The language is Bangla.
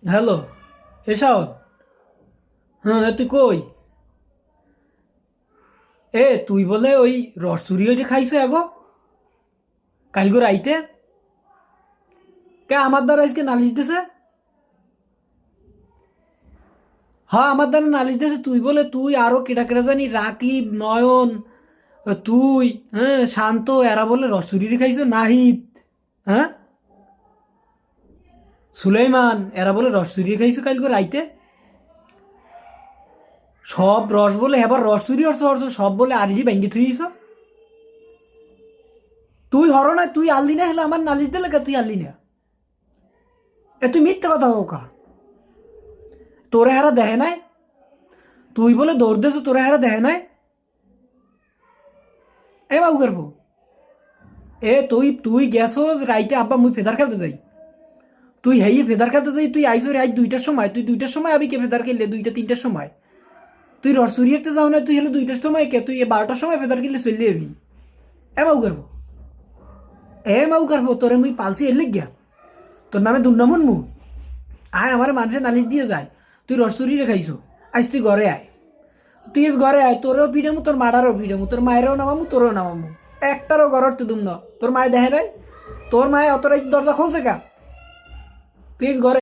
হ্যালো, এসাওত। হ্যাঁ, তুই কই? তুই বলে ওই রস চুরি হইতে খাইছো এগো কালগো রাইতে? কে আমার দ্বারা আজকে নালিশ দিছে? হ্যাঁ, আমার দ্বারা নালিশ দিছে। তুই বলে তুই আরো কেটা কেটা জানি রাকিব, নয়ন, তুই, হ্যাঁ, শান্ত, এরা বলে রস চুরি খাইছো। নাহিদ, হ্যাঁ, সুলাইমান, এরা বলে রস চুরি খাইছো কালগো রাইতে। সব রস বলে এবার রস চুরি হচ্ছে সব বলে আরহি ভেঙ্গি থুইছ। তুই হর না, তুই আনলি না, হলে আমার নালিশ দিলে কে? তুই আনলি না? তুই মিথ্যে কথা হোকা। তোরে হারা দেহে নাই? তুই বলে দৌড় দেছো, তোরে হারা দেহে নাই? বাবু করবো। তুই তুই গেছোস রাইতে, আব্বা মুই ফেদার খেলতে যাই। তুই হেই ফেদার খেলতে যাই, তুই আইসো রাইত 2টার সময়। তুই 2টার সময় আবি কে ফেদার খেললে? 2টা 3টার সময়। তুই রসুরি একটা যাও না, তুই হলে 2টার সময় কে? তুই 12টার সময় ফেদার খেললে চললে যাবি। বাবু করবো। বাবু করবো, তোরে মুই পালছি এর লিগিয়া? তোর নামে দুর্নামন মু? আয়, আমার মানুষের নালিশ দিয়ে যায় তুই রসুরি রে খাইছো। আজ তুই ঘরে আয়। তুই আজ ঘরে আয়, তোরও পিড়ামু, তোর মাডারও পিড়ামু, তোর মায়েরও নামামু, তোরও নামামু। একটারও ঘর তুই দুম না। তোর মায়ে দেখে নাই? তোর মায়ে অত রাত দরজা খুলছে কা? প্লিজ ঘরে